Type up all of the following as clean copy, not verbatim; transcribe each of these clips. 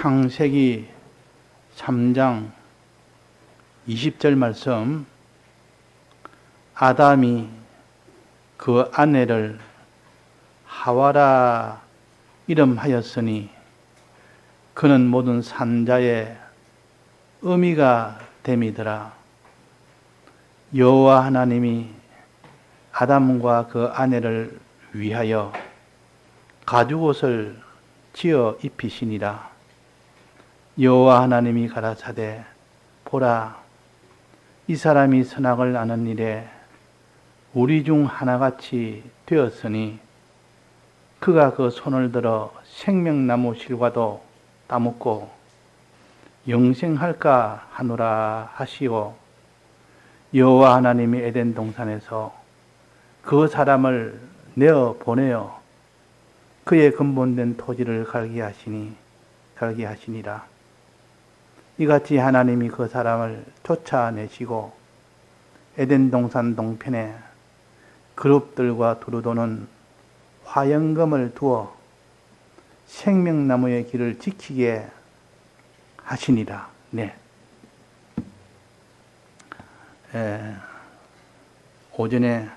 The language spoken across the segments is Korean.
창세기 3장 20절 말씀, 아담이 그 아내를 하와라 이름하였으니 그는 모든 산자의 의미가 됨이더라. 여호와 하나님이 아담과 그 아내를 위하여 가죽옷을 지어 입히시니라. 여호와 하나님이 가라사대, 보라, 이 사람이 선악을 아는 일에 우리 중 하나같이 되었으니 그가 그 손을 들어 생명나무 실과도 따먹고 영생할까 하노라 하시오. 여호와 하나님이 에덴 동산에서 그 사람을 내어 보내어 그의 근본된 토지를 갈게 하시니라. 이같이 하나님이 그 사람을 쫓아내시고 에덴 동산 동편에 그룹들과 두루도는 화영금을 두어 생명나무의 길을 지키게 하시니라. 네. 오전에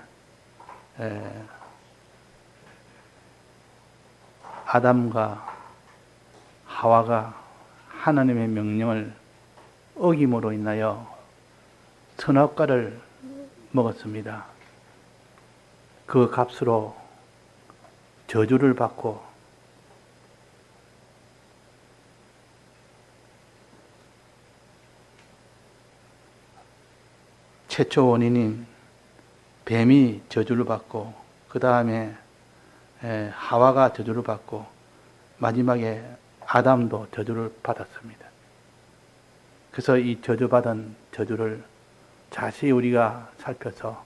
아담과 하와가 하나님의 명령을 어김으로 인하여 선악과를 먹었습니다. 그 값으로 저주를 받고 최초 원인인 뱀이 저주를 받고 그 다음에 하와가 저주를 받고 마지막에 아담도 저주를 받았습니다. 그래서 이 저주받은 저주를 자세히 우리가 살펴서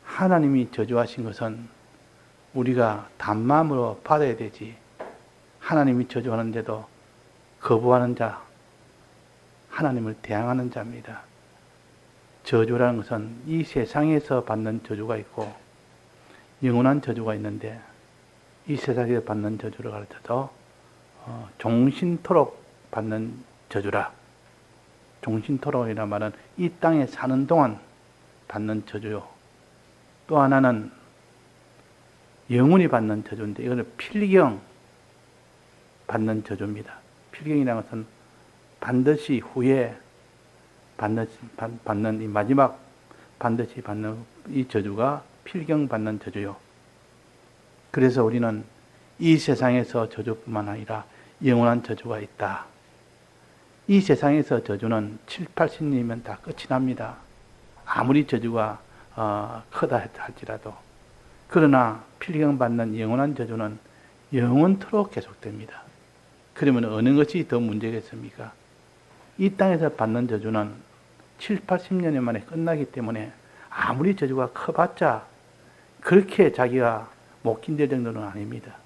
하나님이 저주하신 것은 우리가 단마음으로 받아야 되지, 하나님이 저주하는데도 거부하는 자, 하나님을 대항하는 자입니다. 저주라는 것은 이 세상에서 받는 저주가 있고 영원한 저주가 있는데, 이 세상에서 받는 저주를 가르쳐서 종신토록 받는 저주라. 종신토록이라는 말은 이 땅에 사는 동안 받는 저주요. 또 하나는 영원히 받는 저주인데, 이거는 필경 받는 저주입니다. 필경이라는 것은 반드시 후에 받는 이 마지막 반드시 받는 이 저주가 필경 받는 저주요. 그래서 우리는 이 세상에서 저주뿐만 아니라 영원한 저주가 있다. 이 세상에서 저주는 7, 80년이면 다 끝이 납니다. 아무리 저주가 크다 할지라도. 그러나 필경 받는 영원한 저주는 영원토록 계속됩니다. 그러면 어느 것이 더 문제겠습니까? 이 땅에서 받는 저주는 7, 80년 만에 끝나기 때문에 아무리 저주가 커봤자 그렇게 자기가 못 견딜 정도는 아닙니다.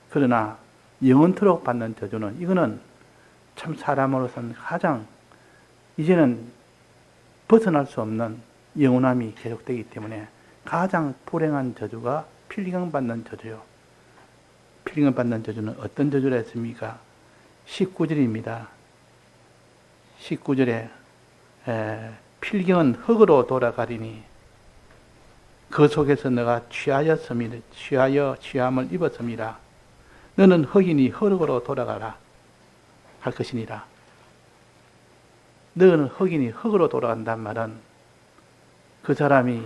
그러나 영원토록 받는 저주는, 이거는 참 사람으로서는 가장 이제는 벗어날 수 없는 영원함이 계속되기 때문에 가장 불행한 저주가 필경 받는 저주요. 필경 받는 저주는 어떤 저주라 했습니까? 19절입니다. 19절에 필경은 흙으로 돌아가리니 그 속에서 너가 취함을 입었음이라. 너는 흙이니 흙으로 돌아가라 할 것이니라. 너는 흙이니 흙으로 돌아간단 말은 그 사람이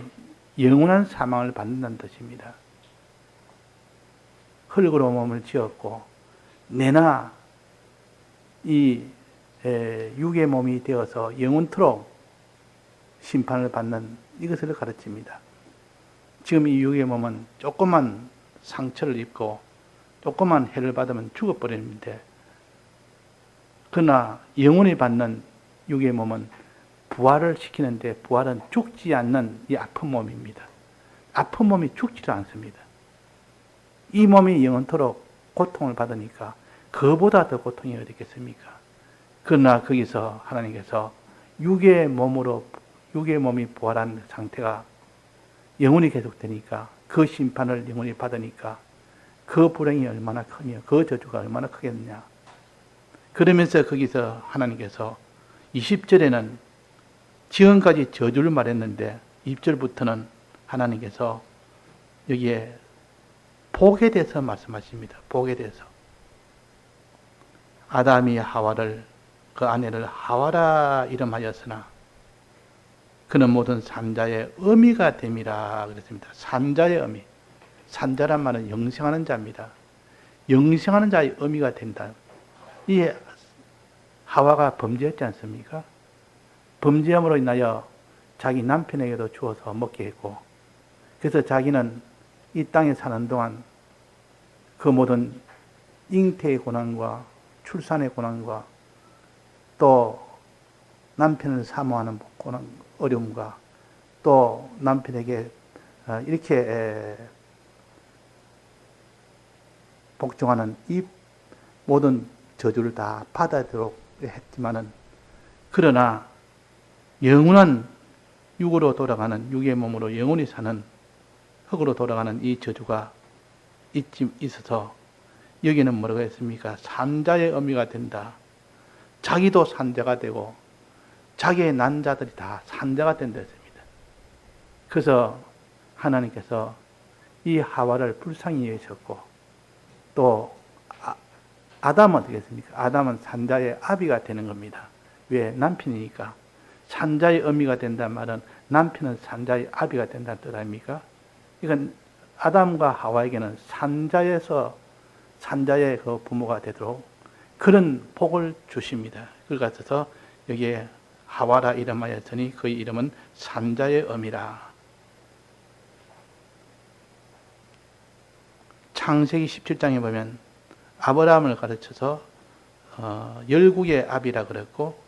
영원한 사망을 받는다는 뜻입니다. 흙으로 몸을 지었고 내나 이 육의 몸이 되어서 영원토록 심판을 받는 이것을 가르칩니다. 지금 이 육의 몸은 조그만 상처를 입고 조그만 해를 받으면 죽어버리는데, 그러나 영원히 받는 육의 몸은 부활을 시키는데, 부활은 죽지 않는 이 아픈 몸입니다. 아픈 몸이 죽지를 않습니다. 이 몸이 영원토록 고통을 받으니까 그보다 더 고통이 어디 있겠습니까? 그러나 거기서 하나님께서 육의 몸이 부활한 상태가 영원히 계속되니까, 그 심판을 영원히 받으니까 그 불행이 얼마나 크며 그 저주가 얼마나 크겠느냐. 그러면서 거기서 하나님께서 20절에는 지금까지 저주를 말했는데 20절부터는 하나님께서 여기에 복에 대해서 말씀하십니다. 복에 대해서. 아담이 하와를 그 아내를 하와라 이름하였으나 그는 모든 산자의 어미가 됨이라 그랬습니다. 산자의 어미. 산자란 말은 영생하는 자입니다. 영생하는 자의 어미가 된다. 이 하와가 범죄했지 않습니까? 범죄함으로 인하여 자기 남편에게도 주어서 먹게 했고, 그래서 자기는 이 땅에 사는 동안 그 모든 잉태의 고난과 출산의 고난과 또 남편을 사모하는 고난, 어려움과 또 남편에게 이렇게 복종하는 이 모든 저주를 다 받아들이도록 했지만은, 그러나 영원한 육으로 돌아가는, 육의 몸으로 영원히 사는 흙으로 돌아가는 이 저주가 있어서 여기는 뭐라고 했습니까? 산자의 어미가 된다. 자기도 산자가 되고 자기의 난 자들이 다 산자가 된다 했습니다. 그래서 하나님께서 이 하와를 불쌍히 여기셨고, 또 아담은 어떻게 했습니까? 아담은 산자의 아비가 되는 겁니다. 왜? 남편이니까. 산자의 어미가 된다는 말은 남편은 산자의 아비가 된다는 뜻 아닙니까? 이건 아담과 하와에게는 산자의 그 부모가 되도록 그런 복을 주십니다. 그래서 여기에 하와라 이름하였으니 그의 이름은 산자의 어미라. 창세기 17장에 보면 아브라함을 가르쳐서 열국의 아비라 그랬고,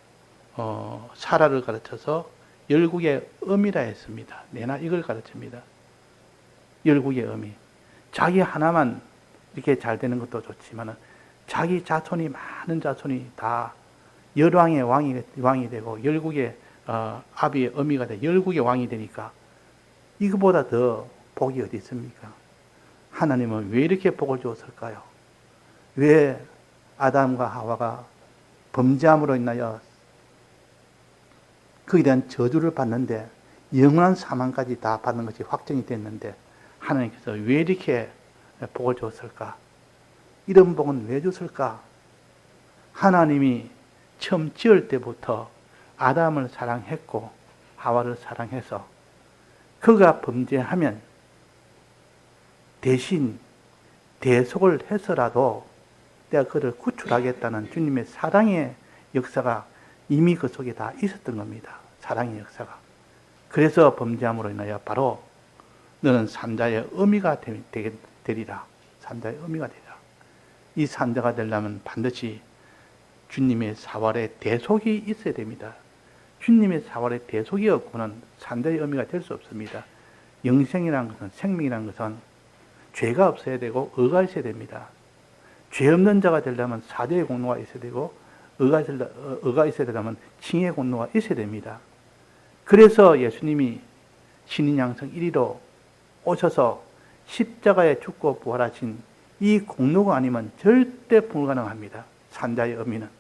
사라를 가르쳐서 열국의 어미라 했습니다. 내나 이걸 가르칩니다. 열국의 어미. 자기 하나만 이렇게 잘 되는 것도 좋지만 자기 자손이, 많은 자손이 다 열왕의 왕이 되고 열국의 아비의 어미가 돼 열국의 왕이 되니까 이거보다 더 복이 어디 있습니까? 하나님은 왜 이렇게 복을 주었을까요? 왜 아담과 하와가 범죄함으로 인하여 그에 대한 저주를 받는데 영원한 사망까지 다 받는 것이 확정이 됐는데 하나님께서 왜 이렇게 복을 줬을까? 이런 복은 왜 줬을까? 하나님이 처음 지을 때부터 아담을 사랑했고 하와를 사랑해서 그가 범죄하면 대신 대속을 해서라도 내가 그를 구출하겠다는 주님의 사랑의 역사가 이미 그 속에 다 있었던 겁니다. 사랑의 역사가. 그래서 범죄함으로 인하여 바로 너는 산자의 어미가 되리라. 산자의 어미가 되리라. 이 산자가 되려면 반드시 주님의 사활의 대속이 있어야 됩니다. 주님의 사활의 대속이 없고는 산자의 어미가 될 수 없습니다. 영생이라는 것은, 생명이라는 것은 죄가 없어야 되고 의가 있어야 됩니다. 죄 없는 자가 되려면 사죄의 공로가 있어야 되고 의가 있어야 되려면 칭의 공로가 있어야 됩니다. 그래서 예수님이 신인 양성 1위로 오셔서 십자가에 죽고 부활하신 이 공로가 아니면 절대 불가능합니다. 산자의 어미는.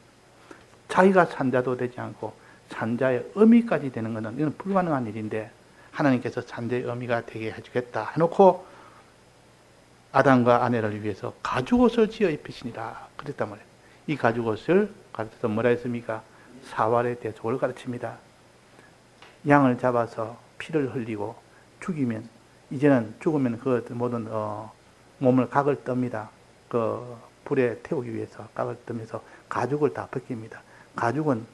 자기가 산자도 되지 않고 산자의 어미까지 되는 것은 이건 불가능한 일인데 하나님께서 산자의 어미가 되게 해주겠다 해놓고 아담과 아내를 위해서 가죽옷을 지어 입히시니라 그랬단 말이에요. 이 가죽옷을 가르쳐서 뭐라 했습니까? 사활의 대속을 가르칩니다. 양을 잡아서 피를 흘리고 죽이면 이제는 죽으면 그 모든 몸을 각을 떱니다. 그 불에 태우기 위해서 각을 뜨면서 가죽을 다 벗깁니다. 가죽은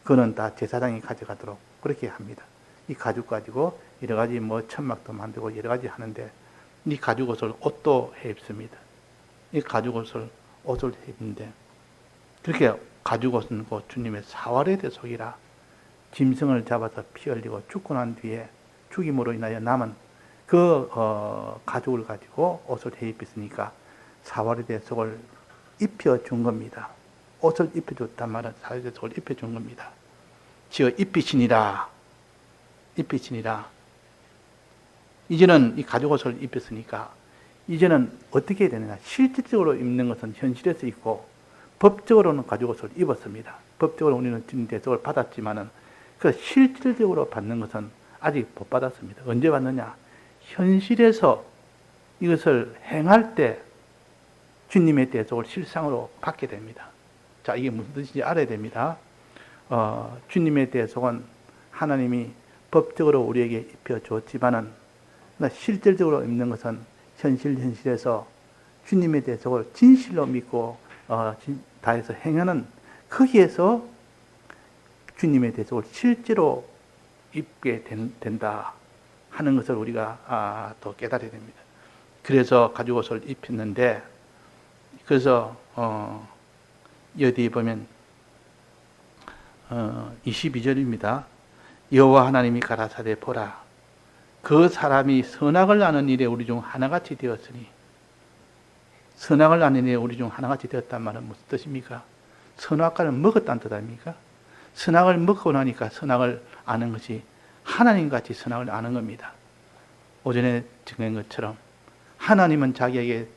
그는 다 제사장이 가져가도록 그렇게 합니다. 이 가죽 가지고 여러 가지 천막도 만들고 여러 가지 하는데 이 가죽옷을 옷도 해 입습니다. 이 가죽옷을 옷을 해 입는데 그렇게 가죽옷은 곧 주님의 사활의 대속이라 짐승을 잡아서 피 흘리고 죽고 난 뒤에 죽임으로 인하여 남은 그 가죽을 가지고 옷을 해 입혔으니까 사활의 대속을 입혀준 겁니다. 옷을 입혀줬단 말은 사활의 대속을 입혀준 겁니다. 지어 입히시니라. 이제는 이 가죽옷을 입혔으니까 이제는 어떻게 해야 되느냐. 실질적으로 입는 것은 현실에서 있고 법적으로는 가죽 옷을 입었습니다. 법적으로 우리는 주님 대속을 받았지만은 그 실질적으로 받는 것은 아직 못 받았습니다. 언제 받느냐? 현실에서 이것을 행할 때 주님의 대속을 실상으로 받게 됩니다. 자, 이게 무슨 뜻인지 알아야 됩니다. 주님의 대속은 하나님이 법적으로 우리에게 입혀줬지만은 실질적으로 입는 것은 현실에서 주님의 대속을 진실로 믿고 다해서 행하는 거기에서 주님의 대속을 실제로 입게 된다 하는 것을 우리가 또 깨달아야 됩니다. 그래서 가죽 옷을 입혔는데, 그래서 여기 보면 22절입니다. 여호와 하나님이 가라사대 보라, 그 사람이 선악을 아는 일에 우리 중 하나같이 되었으니, 선악을 아는 일에 우리 중 하나같이 되었단 말은 무슨 뜻입니까? 선악과를 먹었다는 뜻 아닙니까? 선악을 먹고 나니까 선악을 아는 것이 하나님같이 선악을 아는 겁니다. 오전에 증거한 것처럼 하나님은 자기에게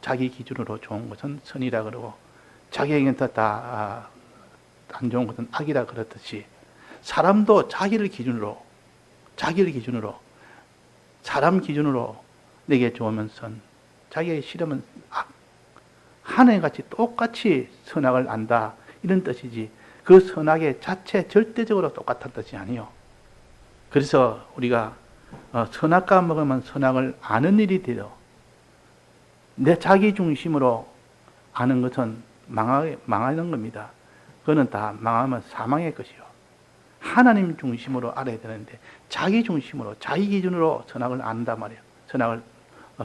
자기 기준으로 좋은 것은 선이라 그러고 자기에게는 다 안 좋은 것은 악이라 그렇듯이 사람도 자기를 기준으로 사람 기준으로 내게 좋으면 선, 자기에게 싫으면 악, 하나님같이 똑같이 선악을 안다 이런 뜻이지 그 선악의 자체 절대적으로 똑같은 뜻이 아니요. 그래서 우리가 선악과 먹으면 선악을 아는 일이 되어 내 자기 중심으로 아는 것은 망하는 겁니다. 그거는 다 망하면 사망의 것이요. 하나님 중심으로 알아야 되는데 자기 중심으로 자기 기준으로 선악을 안단 말이에요.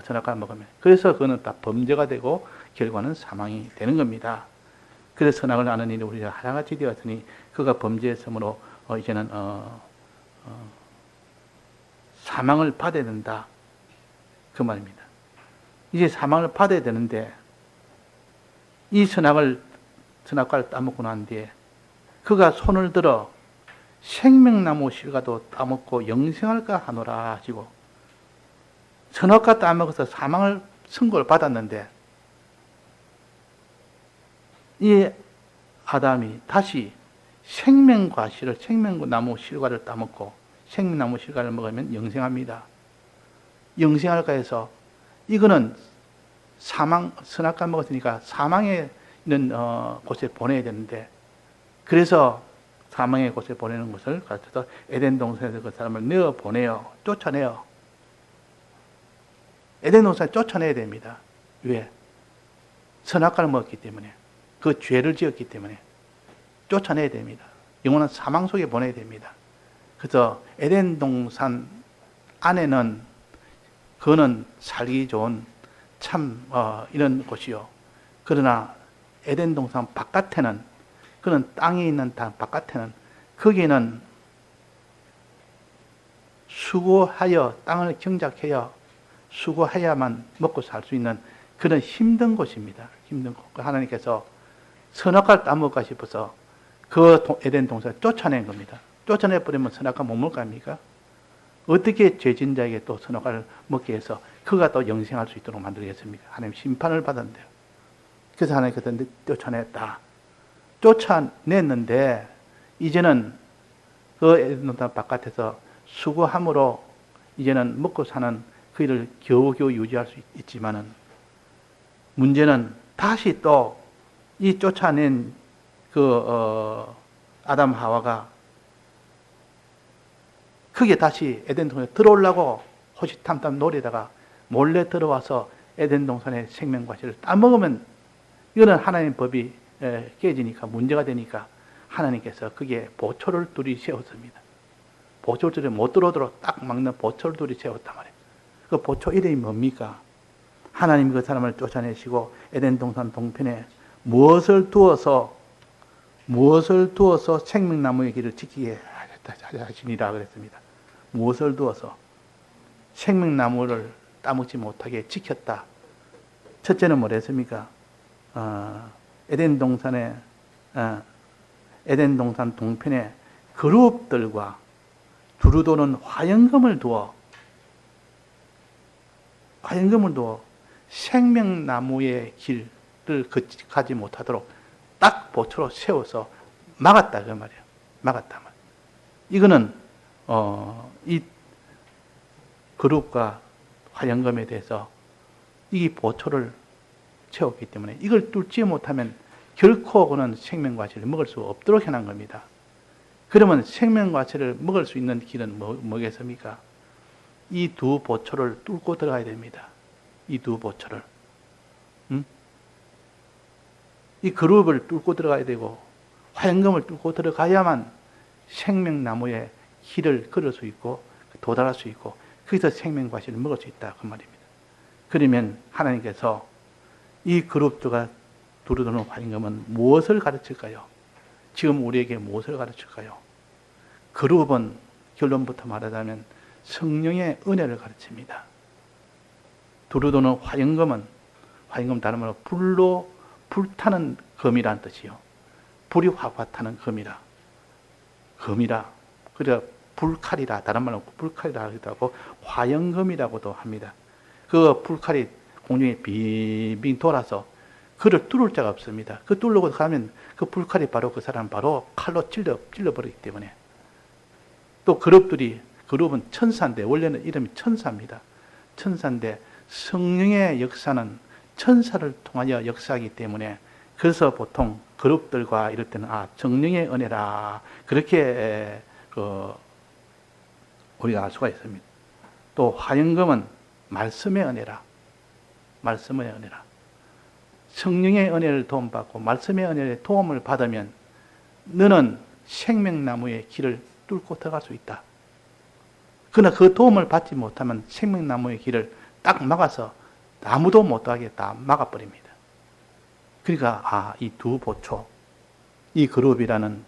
선악과 먹으면. 그래서 그거는 다 범죄가 되고 결과는 사망이 되는 겁니다. 그래서 선악을 아는 일이 우리가 하나같이 되었으니 그가 범죄했으므로 이제는 사망을 받아야 된다 그 말입니다. 이제 사망을 받아야 되는데 이 선악과를 따먹고 난 뒤에 그가 손을 들어 생명나무 실과도 따먹고 영생할까 하노라 하시고, 선악과 따먹어서 사망을 선고를 받았는데 이 아담이 다시 생명나무 실과를 따먹고 생명나무 실과를 먹으면 영생합니다. 영생할까 해서 이거는 선악과 먹었으니까 사망에 있는 곳에 보내야 되는데, 그래서 사망의 곳에 보내는 것을 가르쳐서 에덴 동산에서 그 사람을 내어보내요. 쫓아내요. 에덴 동산에 쫓아내야 됩니다. 왜? 선악과를 먹었기 때문에, 그 죄를 지었기 때문에 쫓아내야 됩니다. 영원한 사망 속에 보내야 됩니다. 그래서 에덴 동산 안에는 그거는 살기 좋은 참 이런 곳이요. 그러나 에덴 동산 바깥에는, 그는 땅에 있는 땅 바깥에는, 거기는 수고하여 땅을 경작하여 수고해야만 먹고 살 수 있는 그런 힘든 곳입니다. 힘든 곳. 하나님께서 선악과를 따먹을까 싶어서 그 에덴 동산을 쫓아낸 겁니다. 쫓아내버리면 선악과 못 먹을 거 아닙니까? 어떻게 죄진 자에게 또 선악과를 먹게 해서 그가 또 영생할 수 있도록 만들겠습니까? 하나님 심판을 받았는데요. 그래서 하나님께서 쫓아냈다. 쫓아냈는데 이제는 그 에덴 동산 바깥에서 수고함으로 이제는 먹고 사는 그 일을 겨우겨우 유지할 수 있지만은, 문제는 다시 또 이 쫓아낸 아담 하와가 그게 다시 에덴 동산에 들어오려고 호시탐탐 노리다가 몰래 들어와서 에덴 동산의 생명과실을 따먹으면 이거는 하나님 법이 깨지니까 문제가 되니까 하나님께서 그게 보초를 둘이 세웠습니다. 보초를 둘이 못 들어오도록 딱 막는 보초를 둘이 세웠단 말이에요. 그 보초 이름이 뭡니까? 하나님이 그 사람을 쫓아내시고 에덴 동산 동편에 무엇을 두어서 생명나무의 길을 지키게 하시니라 그랬습니다. 무엇을 두어서 생명나무를 따먹지 못하게 지켰다. 첫째는 뭐랬습니까? 에덴 동산 동편에 그룹들과 두루도는 화영금을 두어 생명나무의 길을 그것들 가지 못하도록 딱 보초로 세워서 막았다 그 말이에요. 막았다 말. 이거는 이 그룹과 화영검에 대해서 이 보초를 채웠기 때문에 이걸 뚫지 못하면 결코 그는 생명과실을 먹을 수 없도록 해놓은 겁니다. 그러면 생명과실을 먹을 수 있는 길은 뭐겠습니까? 이 두 보초를 뚫고 들어가야 됩니다. 이 두 보초를. 이 그룹을 뚫고 들어가야 되고 화영검을 뚫고 들어가야만 생명나무의 길을 걸을 수 있고 도달할 수 있고 거기서 생명과실을 먹을 수 있다 그 말입니다. 그러면 하나님께서 이 그룹들과 두루두루 화영검은 무엇을 가르칠까요? 지금 우리에게 무엇을 가르칠까요? 그룹은 결론부터 말하자면 성령의 은혜를 가르칩니다. 두루두루 화영검은 화영검 다른 말로 불로 불타는 검이라는 뜻이요. 불이 확 타는 검이라. 그래 불칼이라 다른 말로 불칼이라 하기도 하고 화영검이라고도 합니다. 그 불칼이 공중에 빙빙 돌아서 그를 뚫을 자가 없습니다. 그 뚫고 가면 그 불칼이 바로 그 사람 바로 칼로 찔러버리기 때문에. 또 그룹은 천사인데 원래는 이름이 천사입니다. 천사인데 성령의 역사는 천사를 통하여 역사하기 때문에 그래서 보통 그룹들과 이럴 때는 성령의 은혜라 그렇게 우리가 알 수가 있습니다. 또 화영검은 말씀의 은혜라. 말씀의 은혜라. 성령의 은혜를 도움받고 말씀의 은혜의 도움을 받으면 너는 생명나무의 길을 뚫고 들어갈 수 있다. 그러나 그 도움을 받지 못하면 생명나무의 길을 딱 막아서 아무도 못 가게 다 막아버립니다. 그러니까 이 두 보초, 이 그룹이라는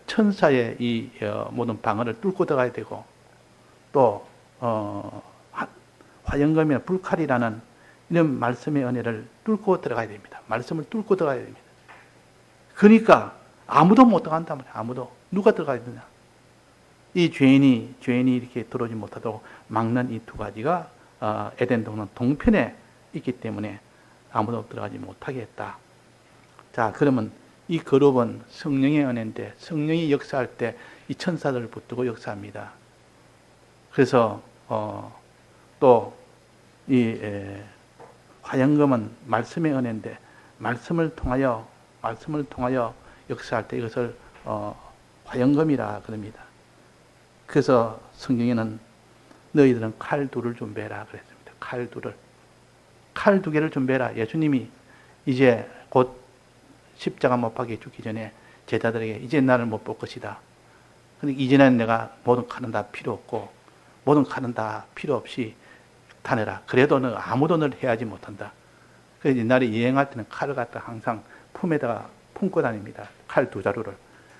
천사의 이 모든 방어를 뚫고 들어가야 되고 또 화영검이나 불칼이라는 이런 말씀의 은혜를 뚫고 들어가야 됩니다. 말씀을 뚫고 들어가야 됩니다. 그러니까 아무도 못 들어간단 말이에요. 아무도. 누가 들어가야 되냐? 이 죄인이 이렇게 들어오지 못하도록 막는 이 두 가지가 에덴 동산 동편에 있기 때문에 아무도 들어가지 못하게 했다. 자, 그러면 이 그룹은 성령의 은혜인데 성령이 역사할 때 이 천사들을 붙들고 역사합니다. 그래서 또 이 화영검은 말씀의 은혜인데 말씀을 통하여 역사할 때 이것을 화영검이라 그럽니다. 그래서 성경에는 너희들은 칼 둘을 준비해라 그랬습니다. 칼 두 개를 준비해라. 예수님이 이제 곧 십자가 못 박혀 죽기 전에 제자들에게 이제 나를 못 볼 것이다. 근데 이제는 내가 모든 칼은 다 필요 없고 모든 칼은 다 필요 없이 다내라. 그래도 너 아무도 널 해하지 못한다. 그래서 옛날에 여행할 때는 칼을 갖다 항상 품에다가 품고 다닙니다. 칼 두 자루를.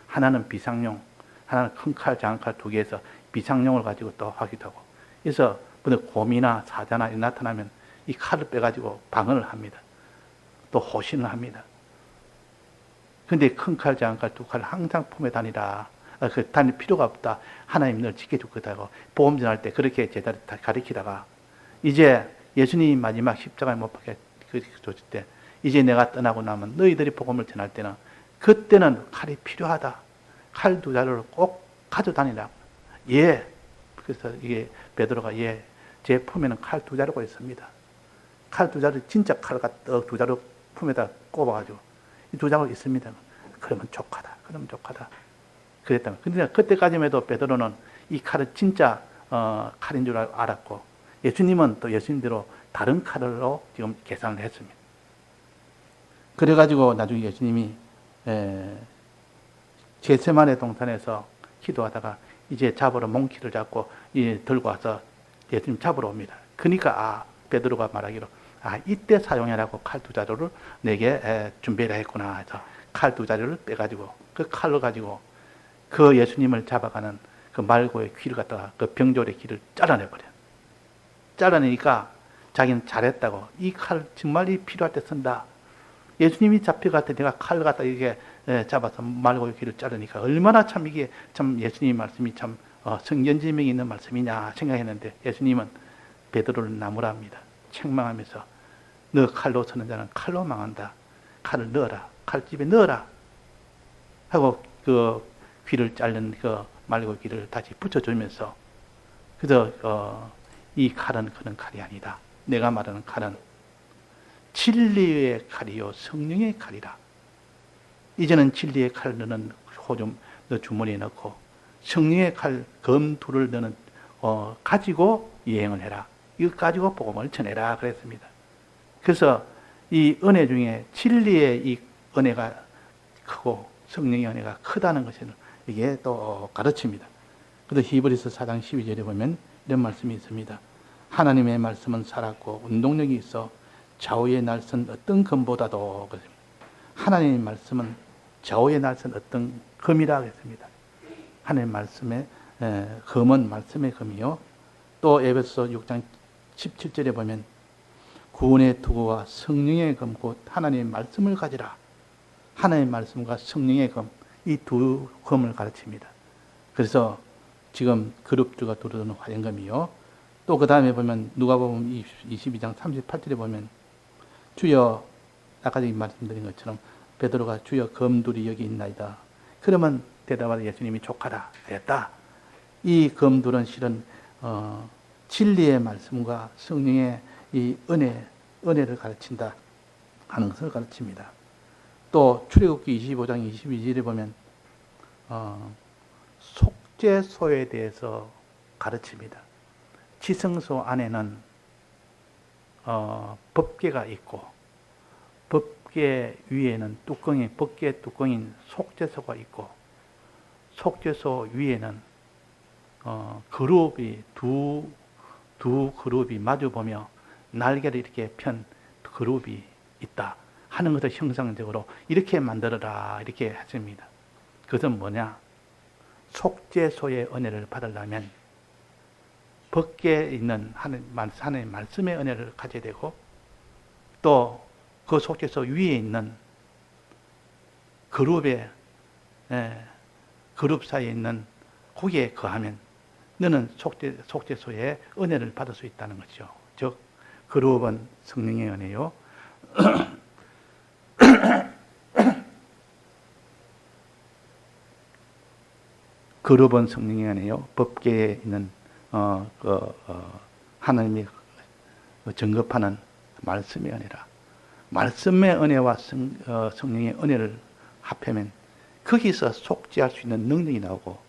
하나는 비상용, 하나는 큰 칼, 작은 칼 두 개에서 비상용을 가지고 또 하기도 하고. 그래서 곰이나 사자나 나타나면 이 칼을 빼가지고 방어를 합니다. 또 호신을 합니다. 근데 큰 칼, 작은 칼 두 칼을 항상 품에 다니라. 다닐 필요가 없다. 하나님 널 지켜줄 거다 하고 보험 전할 때 그렇게 제자를 다 가르치다가 이제 예수님이 마지막 십자가에 못 박혀 줬을 때 이제 내가 떠나고 나면 너희들이 복음을 전할 때는 그때는 칼이 필요하다. 칼 두 자루를 꼭 가져다니라. 예. 그래서 이게 베드로가 제 품에는 칼 두 자루가 있습니다. 칼 두 자루 진짜 칼 두 자루 품에다 꼽아가지고 이 두 자루 있습니다. 그러면 족하다. 그랬다면. 근데 그때까지만 해도 베드로는 이 칼은 진짜 칼인 줄 알았고 예수님은 또 예수님대로 다른 칼로 지금 계산을 했습니다. 그래가지고 나중에 예수님이 겟세마네 동산에서 기도하다가 이제 잡으러 몽키를 잡고 들고 와서 예수님 잡으러 옵니다. 그러니까 베드로가 말하기로 이때 사용해라고 칼 두 자루를 내게 준비해라 했구나 해서 칼 두 자루를 빼가지고 그 칼로 가지고 그 예수님을 잡아가는 그 말고의 귀를 갖다가 그 병졸의 귀를 잘라내버려. 잘라내니까 자기는 잘했다고. 이 칼 정말 필요할 때 쓴다. 예수님이 잡혀갈 때 내가 칼을 갖다 이렇게 잡아서 말고의 귀를 자르니까 얼마나 참 이게 참 예수님 말씀이 참 성견지명이 있는 말씀이냐 생각했는데 예수님은 베드로를 나무랍니다. 책망하면서 너 칼로 서는 자는 칼로 망한다. 칼을 넣어라. 칼집에 넣어라. 하고 그 귀를 자른 그 말고 귀를 다시 붙여주면서 그래서 이 칼은 그런 칼이 아니다. 내가 말하는 칼은 진리의 칼이요 성령의 칼이라. 이제는 진리의 칼을 너는 호좀 너 주머니에 넣고 성령의 칼 검 둘을 너는 가지고 여행을 해라. 이거 가지고 복음을 전해라 그랬습니다. 그래서 이 은혜 중에 진리의 이 은혜가 크고 성령의 은혜가 크다는 것을 이게 또 가르칩니다. 그래서 히브리서 4장 12절에 보면 이런 말씀이 있습니다. 하나님의 말씀은 살았고 운동력이 있어 좌우의 날선 어떤 검보다도 그렇습니다. 하나님의 말씀은 좌우의 날선 어떤 검이라 했습니다. 하나님의 말씀의 검은 말씀의 검이요. 또 에베소 6장 17절에 보면 구원의 투구와 성령의 검 곧 하나님의 말씀을 가지라. 하나님의 말씀과 성령의 검, 이 두 검을 가르칩니다. 그래서 지금 그룹주가 두루두는 화영검이요. 또 그 다음에 보면 누가복음 22장 38절에 보면 주여, 아까 말씀드린 것처럼 베드로가 주여 검둘이 여기 있나이다. 그러면 대답하여 예수님이 족하라 하였다. 이 검둘은 실은 진리의 말씀과 성령의 이 은혜를 가르친다 하는 것을 가르칩니다. 또 출애굽기 25장 22절에 보면 속죄소에 대해서 가르칩니다. 지성소 안에는 법궤가 있고 법궤 위에는 법궤 뚜껑인 속죄소가 있고 속죄소 위에는 그룹이 두 그룹이 마주보며 날개를 이렇게 편 그룹이 있다 하는 것을 형상적으로 이렇게 만들어라 이렇게 했습니다. 그것은 뭐냐? 속죄소의 은혜를 받으려면 법궤에 있는 하나님의 말씀의 은혜를 가져야 되고 또 그 속죄소 위에 있는 그룹 사이에 있는 거기에 거하면 너는 속죄소의 은혜를 받을 수 있다는 것이죠. 즉 그룹은 성령의 은혜요. 그룹은 성령의 은혜요. 법궤에 있는 하나님이 증거하는 말씀의 은혜라. 말씀의 은혜와 성령의 은혜를 합하면 거기서 속죄할 수 있는 능력이 나오고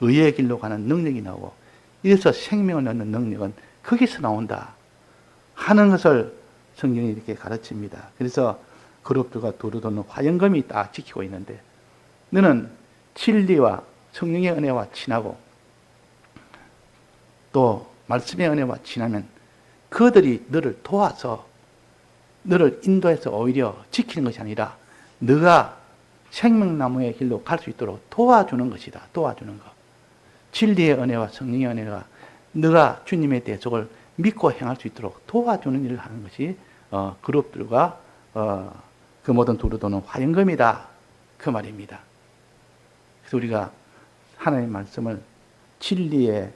의의 길로 가는 능력이 나오고 이래서 생명을 얻는 능력은 거기서 나온다 하는 것을 성경이 이렇게 가르칩니다. 그래서 그룹들과 두루두는 화영검이 딱 지키고 있는데 너는 진리와 성령의 은혜와 친하고 또 말씀의 은혜와 친하면 그들이 너를 도와서 너를 인도해서 오히려 지키는 것이 아니라 너가 생명나무의 길로 갈 수 있도록 도와주는 것이다. 도와주는 것. 진리의 은혜와 성령의 은혜가 너가 주님의 대속을 믿고 행할 수 있도록 도와주는 일을 하는 것이 그룹들과 그 모든 두루도는 화영검이다. 그 말입니다. 그래서 우리가 하나님의 말씀을 진리의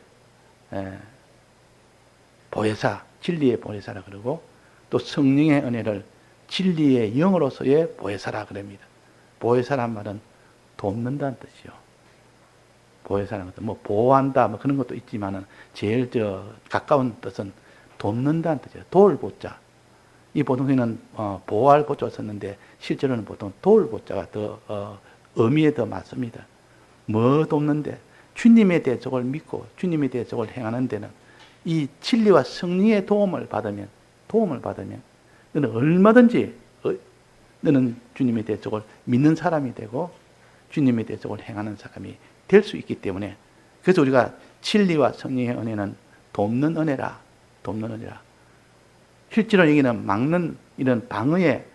보혜사, 진리의 보혜사라 그러고 또 성령의 은혜를 진리의 영으로서의 보혜사라 그럽니다. 보혜사란 말은 돕는다는 뜻이요. 보혜사라는 것은 뭐 보호한다 뭐 그런 것도 있지만은 제일 가까운 뜻은 돕는다는 뜻이에요. 도울 보자. 이 보통에는 보호할 보자가 썼는데 실제로는 보통 도울 보자가 더 의미에 더 맞습니다. 뭐 돕는데 주님의 대적을 믿고 주님의 대적을 행하는 데는 이 진리와 성령의 도움을 받으면 너는 얼마든지 너는 주님의 대적을 믿는 사람이 되고 주님의 대적을 행하는 사람이 될 수 있기 때문에 그래서 우리가 진리와 성령의 은혜는 돕는 은혜라. 실제로 여기는 막는 이런 방어의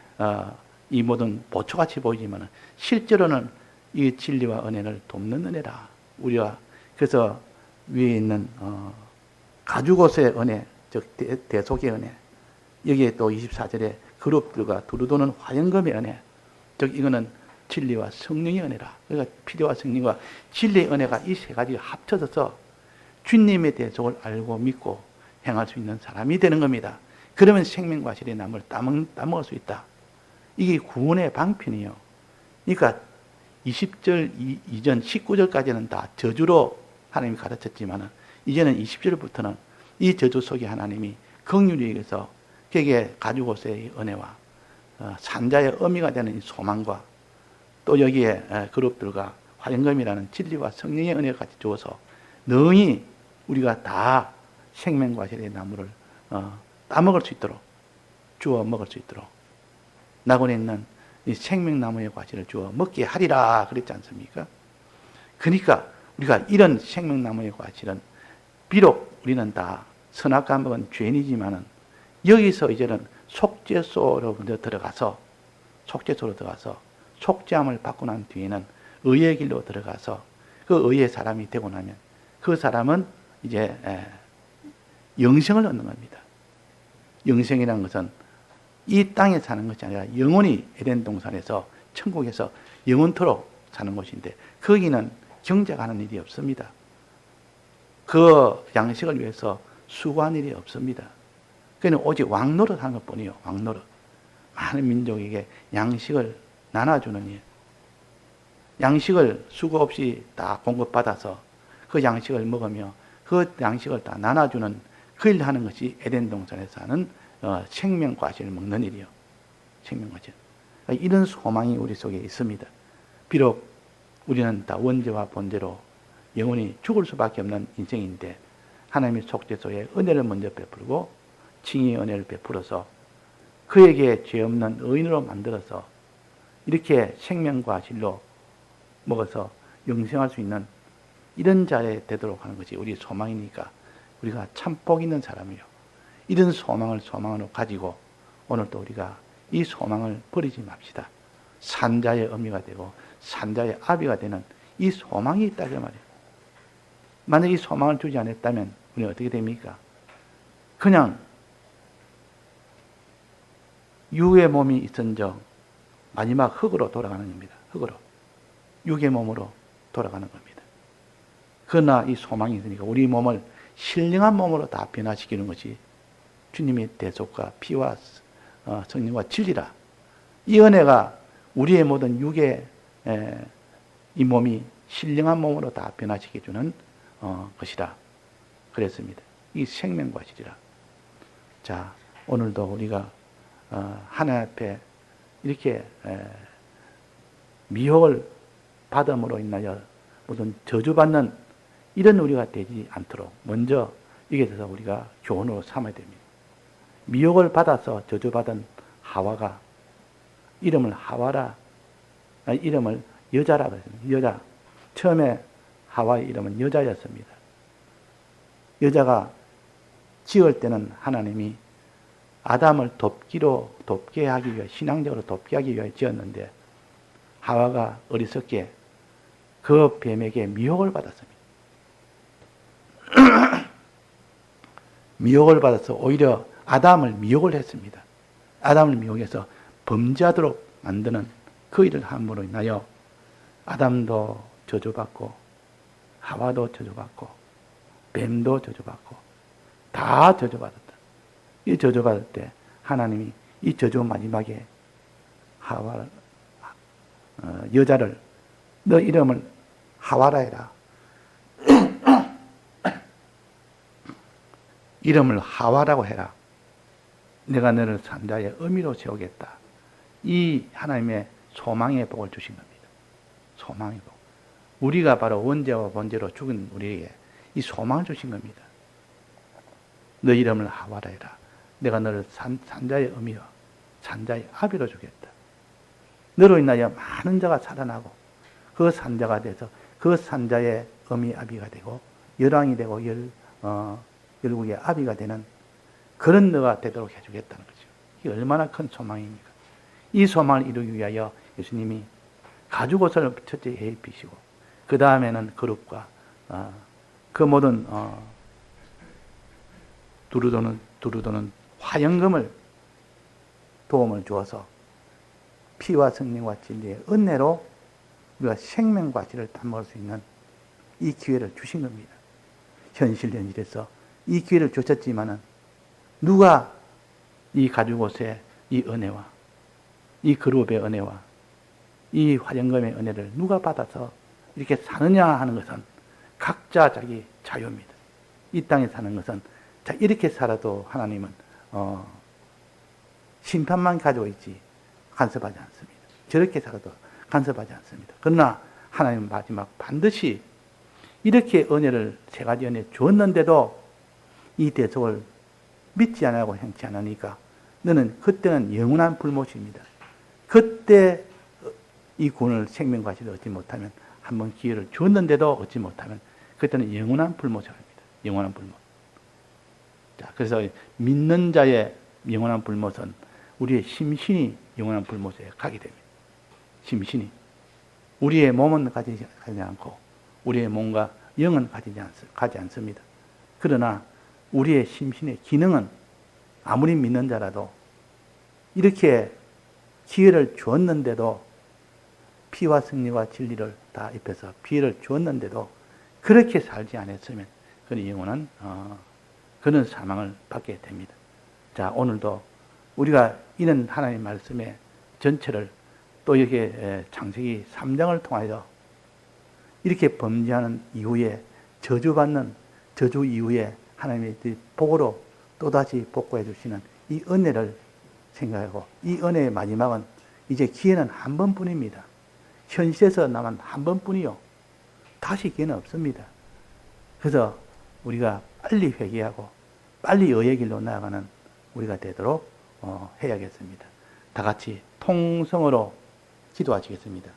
이 모든 보초같이 보이지만 실제로는 이 진리와 은혜를 돕는 은혜라. 우리와 그래서 위에 있는 가죽옷의 은혜, 즉 대속의 은혜. 여기에 또 24절에 그룹들과 두루도는 화영검의 은혜. 즉 이거는 진리와 성령의 은혜라. 그러니까 피리와 성령과 진리의 은혜가 이 세 가지가 합쳐져서 주님의 대속을 알고 믿고 행할 수 있는 사람이 되는 겁니다. 그러면 생명과실의 나무를 따먹을 수 있다. 이게 구원의 방편이에요. 그러니까 20절 이전 19절까지는 다 저주로 하나님이 가르쳤지만 이제는 20절부터는 이 저주 속에 하나님이 긍휼히 여기서 그에게 가죽옷의 은혜와 산자의 의미가 되는 이 소망과 또 여기에 그룹들과 화영금이라는 진리와 성령의 은혜까지 주어서 능히 우리가 다 생명과실의 나무를 따먹을 수 있도록 주워 먹을 수 있도록 낙원에 있는 이 생명나무의 과실을 주어 먹게 하리라 그랬지 않습니까? 그러니까 우리가 이런 생명나무의 과실은 비록 우리는 다 선악과 먹은 죄인이지만은 여기서 이제는 속죄소로 먼저 들어가서 속죄함을 받고 난 뒤에는 의의 길로 들어가서 그 의의 사람이 되고 나면 그 사람은 이제 영생을 얻는 겁니다. 영생이라는 것은 이 땅에 사는 것이 아니라 영원히 에덴 동산에서 천국에서 영원토록 사는 곳인데 거기는 경제가 하는 일이 없습니다. 그 양식을 위해서 수고한 일이 없습니다. 그는 오직 왕노릇 하는 것뿐이에요. 왕노릇. 많은 민족에게 양식을 나눠주는 일. 양식을 수고 없이 다 공급받아서 그 양식을 먹으며 그 양식을 다 나눠주는 그 일을 하는 것이 에덴 동산에서 하는 생명과실을 먹는 일이요. 생명과실. 이런 소망이 우리 속에 있습니다. 비록 우리는 다 원죄와 본죄로 영원히 죽을 수밖에 없는 인생인데 하나님의 속죄소에 은혜를 먼저 베풀고 칭의의 은혜를 베풀어서 그에게 죄 없는 의인으로 만들어서 이렇게 생명과실로 먹어서 영생할 수 있는 이런 자리에 되도록 하는 것이 우리 소망이니까 우리가 참 복 있는 사람이요. 이런 소망으로 가지고 오늘도 우리가 이 소망을 버리지 맙시다. 산자의 어미가 되고 산자의 아비가 되는 이 소망이 있다 그 말이에요. 만약 이 소망을 주지 않았다면 우리는 어떻게 됩니까? 그냥 육의 몸이 있은적 마지막 흙으로 돌아가는 겁니다. 흙으로. 육의 몸으로 돌아가는 겁니다. 그러나 이 소망이 있으니까 우리 몸을 신령한 몸으로 다 변화시키는 것이 주님의 대속과 피와 성령과 진리라. 이 은혜가 우리의 모든 육의 이 몸이 신령한 몸으로 다 변화시켜주는 것이라 그랬습니다. 이 생명과실이라. 자, 오늘도 우리가 하나님 앞에 이렇게 미혹을 받음으로 인하여 무슨 저주받는 이런 우리가 되지 않도록 먼저 이게 대해서 우리가 교훈으로 삼아야 됩니다. 미혹을 받아서 저주받은 하와가 이름을 하와라, 이름을 여자라 그랬습니다. 여자. 처음에 하와의 이름은 여자였습니다. 여자가 지을 때는 하나님이 아담을 돕게 하기 위해, 신앙적으로 돕게 하기 위해 지었는데 하와가 어리석게 그 뱀에게 미혹을 받았습니다. 미혹을 받아서 오히려 아담을 미혹을 했습니다. 아담을 미혹해서 범죄하도록 만드는 그 일을 함으로 인하여 아담도 저주받고 하와도 저주받고 뱀도 저주받고 다 저주받았다. 이 저주받을 때 하나님이 이 저주 마지막에 하와 여자를 너 이름을 하와라 해라. 이름을 하와라고 해라. 내가 너를 산자의 의미로 세우겠다. 이 하나님의 소망의 복을 주신 겁니다. 소망의 복. 우리가 바로 원죄와 본죄로 죽은 우리에게 이 소망을 주신 겁니다. 너 이름을 하와라 해라. 내가 너를 산자의 의미와 산자의 아비로 주겠다. 너로 인하여 많은 자가 살아나고 그 산자가 돼서 그 산자의 의미 아비가 되고 열왕이 되고 열국의 아비가 되는 그런 너가 되도록 해주겠다는 거죠. 이게 얼마나 큰 소망입니까? 이 소망을 이루기 위하여 예수님이 가죽옷을 첫째 입히시고 그 다음에는 그룹과 그 모든 두루도는 화영금을 도움을 주어서 피와 성령과 진리의 은혜로 우리가 생명과실을 따먹을 수 있는 이 기회를 주신 겁니다. 현실에서 이 기회를 주셨지만은 누가 이 가죽옷의 이 은혜와 이 그룹의 은혜와 이 화영금의 은혜를 누가 받아서 이렇게 사느냐 하는 것은 각자 자기 자유입니다. 이 땅에 사는 것은 자 이렇게 살아도 하나님은 심판만 가지고 있지 간섭하지 않습니다. 저렇게 살아도 간섭하지 않습니다. 그러나 하나님은 마지막 반드시 이렇게 은혜를 세 가지 은혜 주었는데도 이 대속을 믿지 않고 행치 않으니까 너는 그때는 영원한 불못입니다. 그때 이 구원을 생명과시를 얻지 못하면 한번 기회를 주었는데도 얻지 못하면 그때는 영원한 불못이 됩니다. 영원한 불못. 자, 그래서 믿는 자의 영원한 불못은 우리의 심신이 영원한 불못에 가게 됩니다. 심신이. 우리의 몸은 가지 않고 우리의 몸과 영은 가지 않습니다. 그러나 우리의 심신의 기능은 아무리 믿는 자라도 이렇게 기회를 주었는데도 피와 승리와 진리를 다 입혀서 피해를 주었는데도 그렇게 살지 않았으면 그는 영원한 그런 사망을 받게 됩니다. 자, 오늘도 우리가 이런 하나님 말씀의 전체를 또 이렇게 창세기 3장을 통하여 이렇게 범죄하는 이후에 저주받는 저주 이후에 하나님의 복으로 또다시 복구해 주시는 이 은혜를 생각하고 이 은혜의 마지막은 이제 기회는 한 번뿐입니다. 현실에서 남은 한 번뿐이요. 다시 기회는 없습니다. 그래서 우리가 빨리 회개하고 빨리 의의 길로 나아가는 우리가 되도록 해야겠습니다. 다 같이 통성으로 기도하시겠습니다.